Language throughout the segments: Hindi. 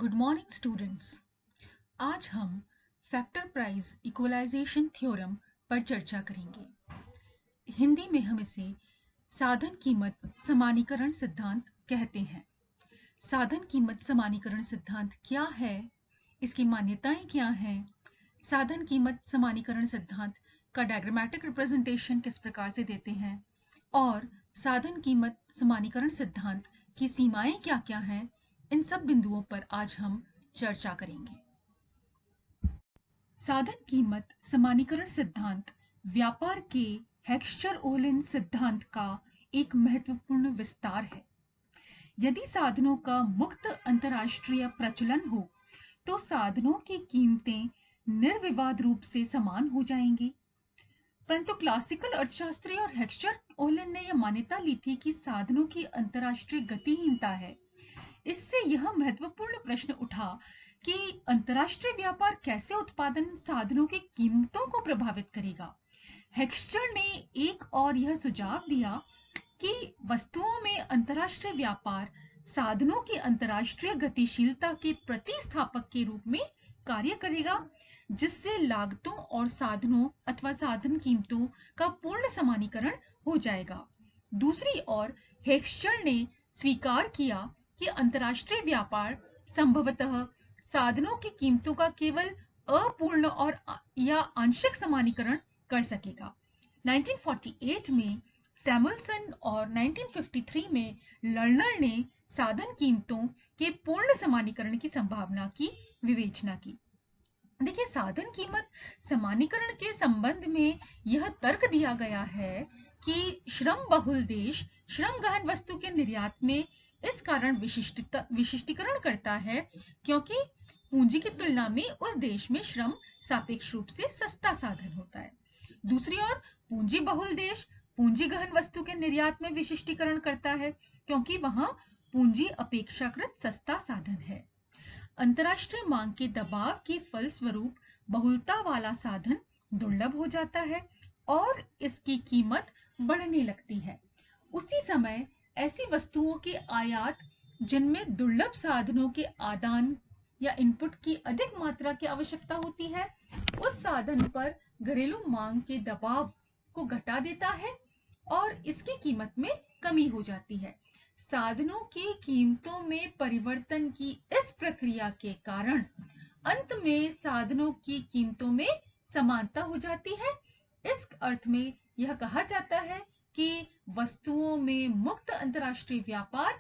Good morning students. आज हम फैक्टर प्राइस इक्वलाइजेशन थ्योरम पर चर्चा करेंगे। हिंदी में हम इसे साधन कीमत समानीकरण सिद्धांत कहते हैं। साधन कीमत समानीकरण सिद्धांत क्या है, इसकी मान्यताएं क्या हैं, साधन कीमत समानीकरण सिद्धांत का डायग्रामेटिक रिप्रेजेंटेशन किस प्रकार से देते हैं और साधन कीमत समानीकरण सिद्धांत की सीमाएं क्या क्या हैं, इन सब बिंदुओं पर आज हम चर्चा करेंगे। साधन कीमत समानीकरण सिद्धांत व्यापार के हेक्स्चर-ओलिन सिद्धांत का एक महत्वपूर्ण विस्तार है। यदि साधनों का मुक्त अंतरराष्ट्रीय प्रचलन हो तो साधनों की कीमतें निर्विवाद रूप से समान हो जाएंगी। परंतु क्लासिकल अर्थशास्त्री और हेक्स्चर-ओलिन ने यह मान्यता ली थी कि साधनों की अंतरराष्ट्रीय गतिहीनता है। इससे यह महत्वपूर्ण प्रश्न उठा कि अंतरराष्ट्रीय व्यापार कैसे उत्पादन साधनों की कीमतों को प्रभावित करेगा। हेक्स्चर ने एक और यह सुझाव दिया कि वस्तुओं में अंतरराष्ट्रीय व्यापार साधनों की अंतरराष्ट्रीय गतिशीलता के प्रतिस्थापक के रूप में कार्य करेगा, जिससे लागतों और साधनों अथवा साधन कीमतों का पूर्ण समानीकरण हो जाएगा। दूसरी ओर हेक्स्चर ने स्वीकार किया कि अंतरराष्ट्रीय व्यापार संभवतः साधनों की कीमतों का केवल अपूर्ण और या आंशिक समानीकरण कर सकेगा। 1948 में सैमुअलसन और 1953 में लर्नर ने साधन कीमतों के पूर्ण समानीकरण की संभावना की विवेचना की। देखिए, साधन कीमत समानीकरण के संबंध में यह तर्क दिया गया है कि श्रम बहुल देश श्रम गहन वस्तु के निर्यात में इस कारण विशिष्टीकरण करता है क्योंकि पूंजी की तुलना में उस देश में श्रम सापेक्ष रूप से सस्ता साधन होता है। दूसरी ओर पूंजी बहुल देश पूंजी गहन वस्तु के निर्यात में विशिष्टीकरण करता है क्योंकि वहां पूंजी अपेक्षाकृत सस्ता साधन है। अंतरराष्ट्रीय मांग के दबाव के फलस्वरूप बहुलता वाला साधन दुर्लभ हो जाता है और इसकी कीमत बढ़ने लगती है। उसी समय ऐसी वस्तुओं के आयात जिनमें दुर्लभ साधनों के आदान या इनपुट की अधिक मात्रा की आवश्यकता होती है, उस साधन पर घरेलू मांग के दबाव को घटा देता है और इसकी कीमत में कमी हो जाती है। साधनों की कीमतों में परिवर्तन की इस प्रक्रिया के कारण अंत में साधनों की कीमतों में समानता हो जाती है। इस अर्थ में यह कहा जाता है कि वस्तुओं में मुक्त अंतरराष्ट्रीय व्यापार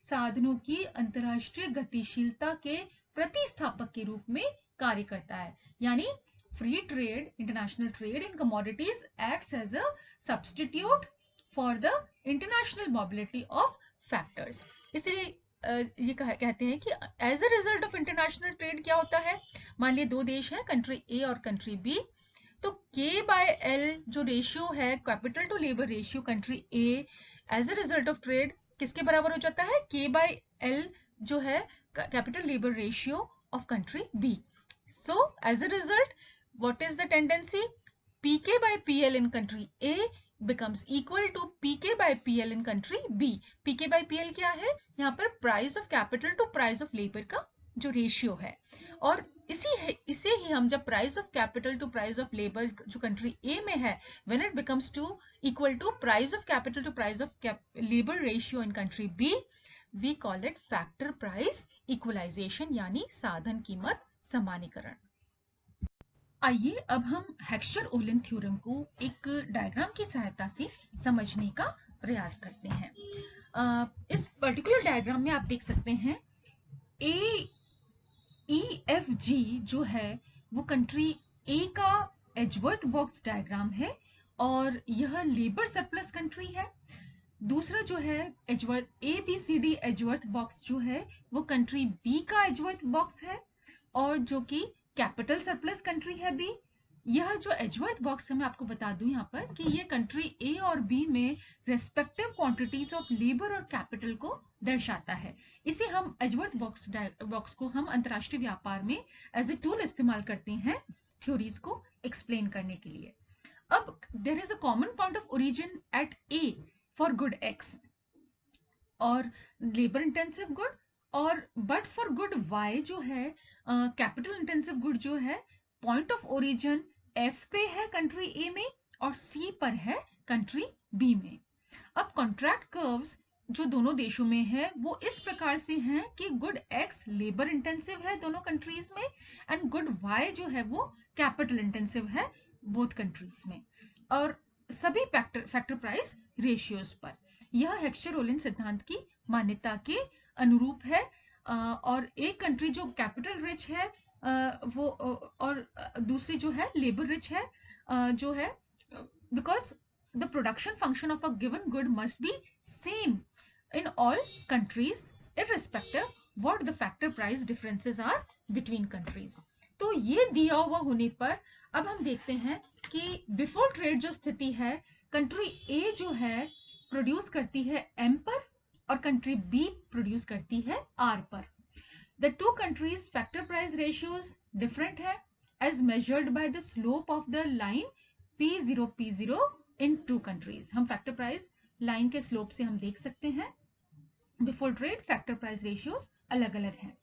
साधनों की अंतरराष्ट्रीय गतिशीलता के प्रतिस्थापक के रूप में कार्य करता है। यानी free trade, international trade in commodities acts as a substitute for the international mobility of factors. इसलिए ये कहते हैं कि as a result of international trade क्या होता है, मान लीजिए दो देश हैं, कंट्री ए और कंट्री बी, तो K/L जो रेशियो है, capital to labour ratio, country A as a result of trade किसके बराबर हो जाता है, K/L जो है capital labour ratio of country B. So as a result what is the tendency, PK/PL in country A becomes equal to PK/PL in country B। PK/PL क्या है, यहाँ पर price of capital to price of labour का जो रेशियो है, और इसे ही हम जब price of capital to price of labour जो कंट्री ए में है, when it becomes to equal to price of capital to price of labour ratio in country B, we call it factor price equalisation, यानी साधन कीमत समानीकरण। आइए अब हम हेक्स्चर-ओलिन थ्योरम को एक डायग्राम की सहायता से समझने का प्रयास करते हैं। इस पर्टिकुलर डायग्राम में आप देख सकते हैं AEFG जो है वो कंट्री ए का एजवर्थ बॉक्स डायग्राम है और यह लेबर सरप्लस कंट्री है। दूसरा जो है एजवर्थ ABCD एजवर्थ बॉक्स जो है वो कंट्री बी का एजवर्थ बॉक्स है और जो कि कैपिटल सरप्लस कंट्री है बी। यह जो एजवर्थ बॉक्स है, मैं आपको बता दूं यहाँ पर कि ये कंट्री ए और बी में रेस्पेक्टिव क्वांटिटीज ऑफ लेबर और कैपिटल को दर्शाता है। इसे हम एजवर्थ बॉक्स को हम अंतरराष्ट्रीय व्यापार में एज ए टूल इस्तेमाल करते हैं थ्योरीज को एक्सप्लेन करने के लिए। अब there is a common point of origin at A for good X और लेबर इंटेंसिव गुड और बट फॉर गुड वाई जो है, कैपिटल इंटेंसिव गुड जो है, पॉइंट ऑफ ओरिजिन एफ पे है कंट्री ए में और सी पर है कंट्री बी में। अब कॉन्ट्रैक्ट कर्व्स जो दोनों देशों में है वो इस प्रकार से हैं कि गुड एक्स लेबर इंटेंसिव है दोनों कंट्रीज में एंड गुड वाई जो है वो कैपिटल इंटेंसिव है बोथ कंट्रीज में, और सभी फैक्टर प्राइस रेशियोज पर। यह हेक्स्चर-ओलिन सिद्धांत की मान्यता के अनुरूप है। और एक कंट्री जो कैपिटल रिच है वो और दूसरी जो है लेबर रिच है, जो है because the production function of a given good must be same in all countries irrespective what the factor price differences are between countries। तो ये दिया हुआ होने पर अब हम देखते हैं कि बिफोर ट्रेड जो स्थिति है, कंट्री ए जो है प्रोड्यूस करती है एम पर और कंट्री बी प्रोड्यूस करती है आर पर। The two countries factor price ratios different है as measured by the slope of the line P0 in two countries. हम फैक्टर प्राइस लाइन के स्लोप से हम देख सकते हैं before trade factor price ratios अलग अलग हैं।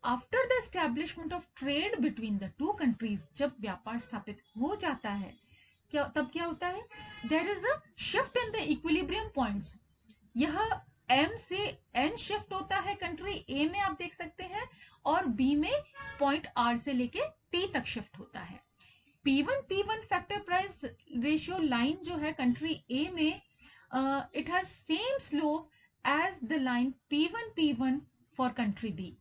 After the establishment of trade between the two countries, जब व्यापार स्थापित हो जाता है तब क्या होता है, there is a shift in the equilibrium points. यह M से N शिफ्ट होता है कंट्री A में, आप देख सकते हैं, और B में पॉइंट R से लेके T तक शिफ्ट होता है। P1 factor price ratio line जो है कंट्री A में, it has same slope as the line P1 for country B।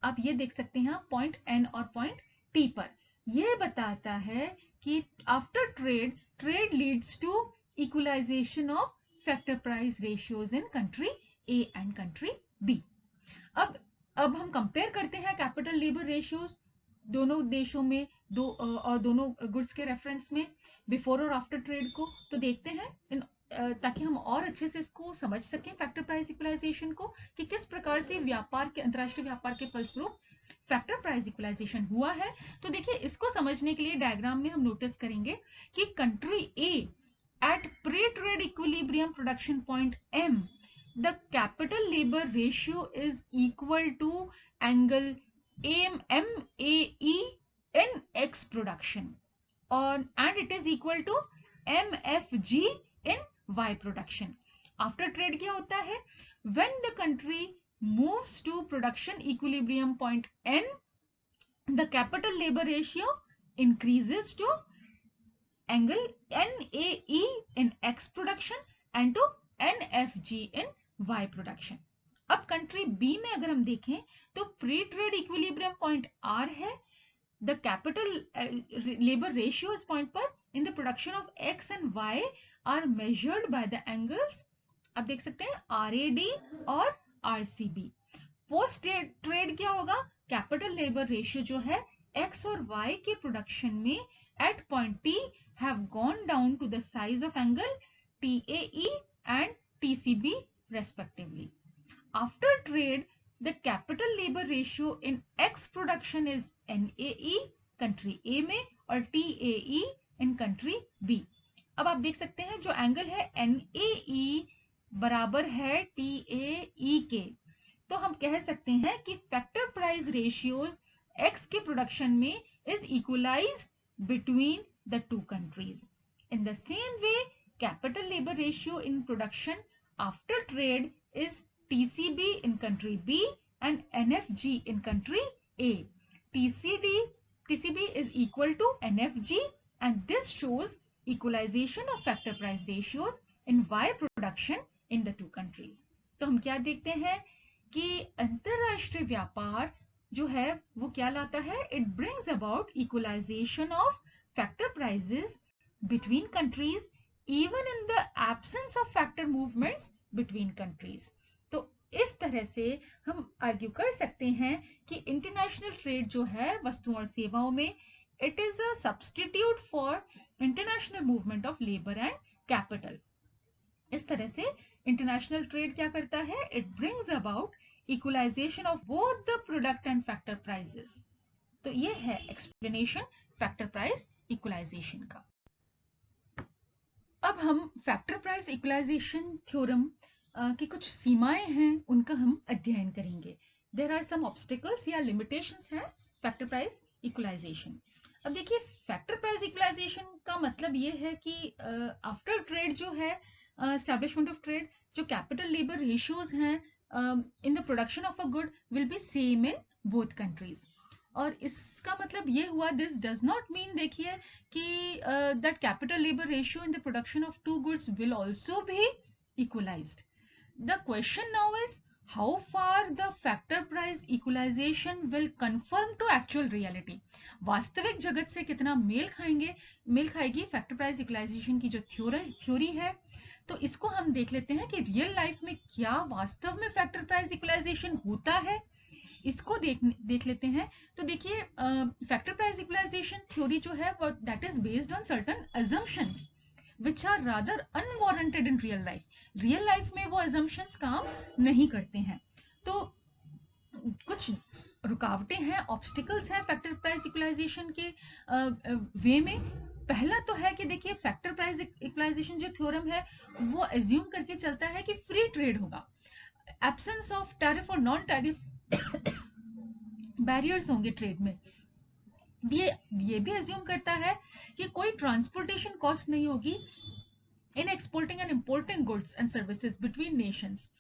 आप ये देख सकते हैं पॉइंट N और पॉइंट T पर। यह बताता है कि after trade leads to equalisation of factor price ratios in country A and country B। अब हम कंपेयर करते हैं कैपिटल लेबर रेशियोज दोनों देशों में, और दोनों गुड्स के रेफरेंस में बिफोर और आफ्टर ट्रेड को। तो देखते हैं ताकि हम और अच्छे से इसको समझ सकें फैक्टर प्राइस इक्वलाइजेशन को, कि किस प्रकार से अंतरराष्ट्रीय व्यापार के फलस्वरूप फैक्टर प्राइस इक्वलाइजेशन हुआ है। तो देखिए, इसको समझने के लिए डायग्राम में हम नोटिस करेंगे कि country A at pre trade equilibrium production point M, the capital labor ratio is equal to angle MAE in X production, and it is equal to MFG in Y production। After trade क्या होता है, when the country moves to production equilibrium point N, the capital labor ratio increases to angle NAE in X production and to NFG in Y production. अब कंट्री बी में अगर हम देखें तो pre trade equilibrium point R है, द कैपिटल लेबर रेशियो इस पॉइंट पर in the production of X and Y are measured by the angles, आप देख सकते हैं RAD और RCB। पोस्ट ट्रेड क्या होगा, कैपिटल लेबर रेशियो जो है X और Y के प्रोडक्शन में at point T have gone down to the size of angle TAE and TCB respectively। After trade, the capital labor ratio in X production is NAE country A में और TAE in country B। अब आप देख सकते हैं जो एंगल है NAE बराबर है TAE के, तो हम कह सकते हैं कि फैक्टर प्राइस रेशियोज X के प्रोडक्शन में is equalized between the two countries। In the same way, capital labor ratio in production after trade is TCB in country B and NFG in country A। TCB is equal to NFG and this shows equalization of factor price ratios in Y production in the two countries। तो हम क्या देखते हैं कि अंतरराष्ट्रीय व्यापार जो है वो क्या लाता है, it brings about equalisation of factor prices between countries even in the absence of factor movements between countries। तो इस तरह से हम आर्ग्यू कर सकते हैं कि इंटरनेशनल ट्रेड जो है वस्तुओं और सेवाओं में, it is a substitute for international movement of labour and capital. इस तरह से इंटरनेशनल ट्रेड क्या करता है, it brings about equalisation of both the product and factor prices. तो ये है एक्सप्लेनेशन फैक्टर प्राइस इक्वलाइजेशन का। अब हम फैक्टर प्राइस इक्वलाइजेशन थ्योरम की कुछ सीमाएं हैं उनका हम अध्ययन करेंगे। देयर आर सम ऑब्स्टिकल्स या लिमिटेशंस हैं फैक्टर प्राइस इक्वलाइजेशन। अब देखिए फैक्टर प्राइस इक्वलाइजेशन का मतलब ये है कि आफ्टर ट्रेड जो है एस्टैब्लिशमेंट ऑफ ट्रेड, जो कैपिटल लेबर रेशियोज हैं इन the production of a good will be same in both countries. और इसका मतलब ये हुआ, दिस डज नॉट मीन देखिए कि that capital labour ratio in the production of two goods will also be equalised. The question now is how far the factor price equalization will conform to actual reality। वास्तविक जगत से कितना मेल खाएगी फैक्टर प्राइस इक्वलाइजेशन की जो थ्योरी है। तो इसको हम देख लेते हैं कि रियल लाइफ में क्या वास्तव में फैक्टर प्राइस इक्वलाइजेशन होता है, इसको देख लेते हैं। तो देखिए फैक्टर प्राइस इक्वलाइजेशन थ्योरी जो है that is based on certain assumptions which are rather unwarranted in real life। Real life में वो assumptions काम नहीं करते हैं। तो कुछ रुकावटें हैं, ऑब्स्टिकल्स हैं फैक्टर प्राइस इक्वलाइजेशन के वे में। पहला तो है कि देखिए फैक्टर प्राइस इक्वलाइजेशन जो थ्योरम है वो एज्यूम करके चलता है कि फ्री ट्रेड होगा, एब्सेंस ऑफ टैरिफ और नॉन टैरिफ बैरियर्स होंगे ट्रेड में। ये भी एज्यूम करता है कि कोई ट्रांसपोर्टेशन कॉस्ट नहीं होगी in exporting and importing goods and services between nations.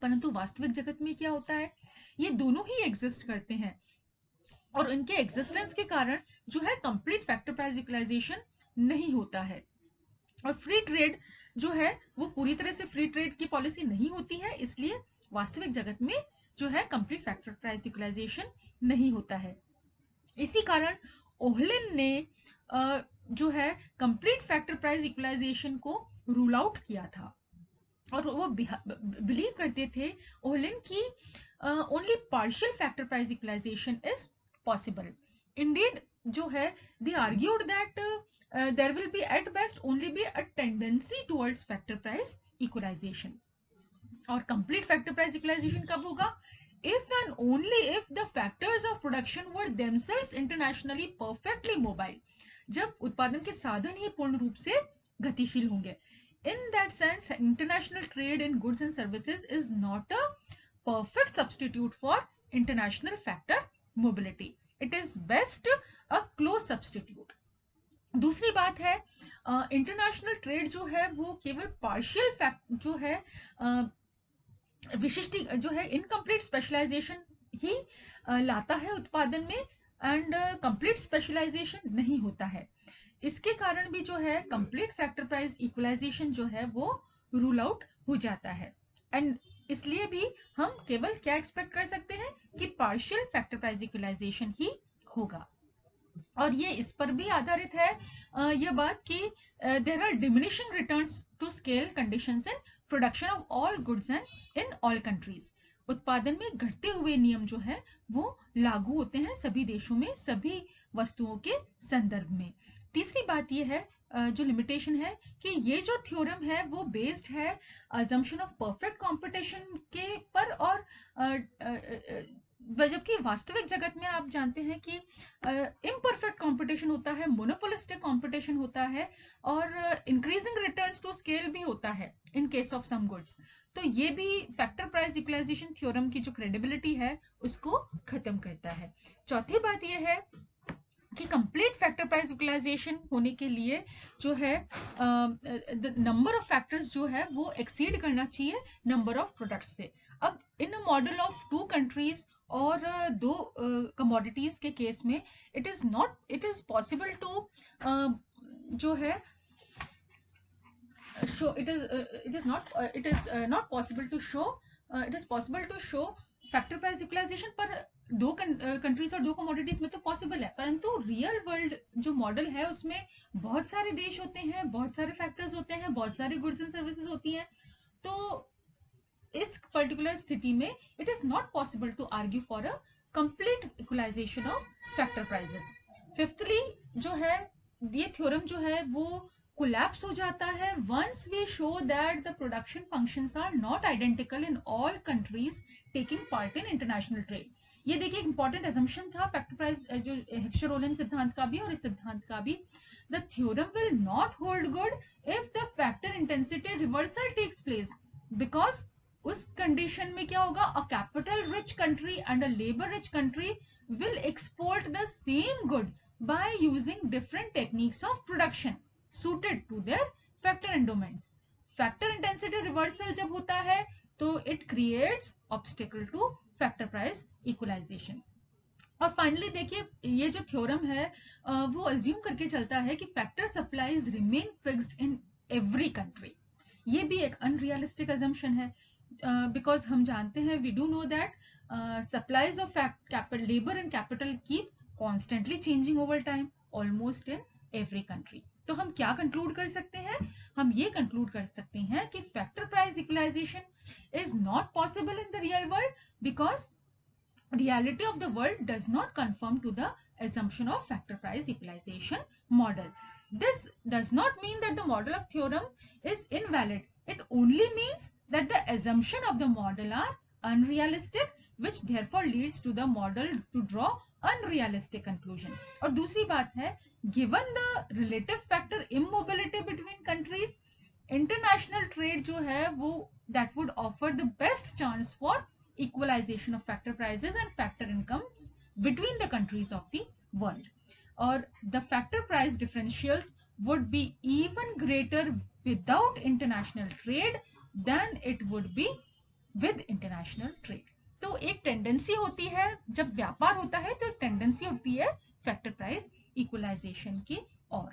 परंतु वास्तविक जगत में क्या होता है, ये दोनों ही एग्जिस्ट करते हैं और इनके एग्जिस्टेंस के कारण जो है कंप्लीट फैक्टर प्राइस इक्वलाइजेशन नहीं होता है। और फ्री ट्रेड जो है वो पूरी तरह से फ्री ट्रेड की पॉलिसी नहीं होती है, इसलिए वास्तविक जगत में जो है कंप्लीट फैक्टर प्राइस इक्वलाइजेशन नहीं होता है। इसी कारण ओहलिन ने जो है कंप्लीट फैक्टर प्राइस इक्वलाइजेशन को रूल आउट किया था और वो बिलीव करते थे ओहलिन की only partial factor price equalisation is possible. Indeed जो है they argued that there will be at best only be a tendency towards factor price equalisation. और कंप्लीट फैक्टर प्राइस इक्वलाइजेशन कब होगा, if and only if the factors of production were themselves internationally perfectly mobile। जब उत्पादन के साधन ही पूर्ण रूप से गतिशील होंगे। In that sense, international trade in goods and services is not a perfect substitute for international factor mobility। It is best a close substitute। दूसरी बात है इंटरनेशनल ट्रेड जो है वो केवल पार्शियल फैक्ट जो है विशिष्ट जो है इनकम्प्लीट स्पेशलाइजेशन ही लाता है उत्पादन में एंड कंप्लीट स्पेशलाइजेशन नहीं होता है। इसके कारण भी जो है कंप्लीट फैक्टर प्राइस इक्वलाइजेशन जो है वो रूल आउट हो जाता है। एंड इसलिए भी हम केवल क्या एक्सपेक्ट कर सकते हैं कि पार्शियल फैक्टर प्राइस इक्वलाइजेशन ही होगा। और ये इस पर भी आधारित है यह बात कि there are diminishing returns to scale conditions in production of all goods and in all countries. उत्पादन में घटते हुए नियम जो है वो लागू होते हैं सभी देशों में सभी वस्तुओं के संदर्भ में। तीसरी बात ये है जो लिमिटेशन है कि ये जो थ्योरम है वो बेस्ड है अजम्पशन ऑफ परफेक्ट कंपटीशन के पर, और जबकि वास्तविक जगत में आप जानते हैं कि इम्परफेक्ट कंपटीशन होता है, मोनोपोलिस्टिक कंपटीशन होता है और इंक्रीजिंग रिटर्न्स टू स्केल भी होता है in case of some goods. तो ये भी फैक्टर प्राइस इक्वलाइजेशन थ्योरम की जो क्रेडिबिलिटी है उसको खत्म करता है। चौथी बात ये है कि कंप्लीट फैक्टर प्राइस इक्वलाइजेशन होने के लिए जो है नंबर ऑफ फैक्टर्स जो है वो एक्सीड करना चाहिए नंबर ऑफ प्रोडक्ट्स से। अब इन मॉडल ऑफ टू कंट्रीज और दो कमोडिटीज के केस में इट इज पॉसिबल टू जो है show it is not possible to show it is possible to show factor price equalisation पर दो कंट्रीज और दो कमोडिटीज में तो पॉसिबल है, परंतु रियल वर्ल्ड जो मॉडल है उसमें बहुत सारे देश होते हैं, बहुत सारे फैक्टर्स होते हैं, बहुत सारे गुड्स एंड सर्विसेज होती हैं। तो इस पर्टिकुलर स्थिति में it is not possible to argue for a complete equalisation of factor prices. Fifthly जो है ये थ्योरम जो है वो कोलैप्स हो जाता है once we show that the production functions are not identical in all countries taking part in international trade. ये देखिए इंपॉर्टेंट असम्पशन था फैक्टर प्राइस जो हेक्सचर-ओलन सिद्धांत का भी और इस सिद्धांत का भी। The theorem will not hold good if the factor intensity reversal takes place because उस कंडीशन में क्या होगा, a capital rich country and a labour rich country will export the same good by using different techniques of production suited to their factor endowments. Factor intensity reversal जब होता है तो it creates obstacle to factor price equalisation. और फाइनली देखिए, ये जो थ्योरम है वो अज्यूम करके चलता है कि factor supplies remain fixed in every country. ये भी एक अनरियलिस्टिक अजम्पशन है, बिकॉज हम जानते हैं, we do know that supplies of capital, labour and capital keep constantly changing over time almost in every country. तो हम क्या कंक्लूड कर सकते हैं, हम ये कंक्लूड कर सकते हैं कि factor price equalisation is not possible in the real world because reality of the world does not conform to the assumption of factor price equalization model. This does not mean that the model of theorem is invalid. It only means that the assumption of the model are unrealistic, which therefore leads to the model to draw unrealistic conclusion. और दूसरी बात है, given the relative factor immobility between countries, international trade जो है वो that would offer the best chance for equalization of factor prices and factor incomes between the countries of the world. Or the factor price differentials would be even greater without international trade than it would be with international trade. तो एक टेंडेंसी होती है, जब व्यापार होता है तो एक टेंडेंसी होती है फैक्टर प्राइस इक्वलाइजेशन की ओर।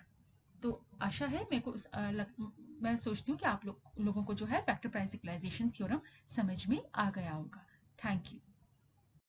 तो आशा है, मेरे को मैं सोचती हूँ कि आप लोगों को जो है फैक्टर प्राइस इक्वलाइजेशन थ्योरम समझ में आ गया होगा। Thank you.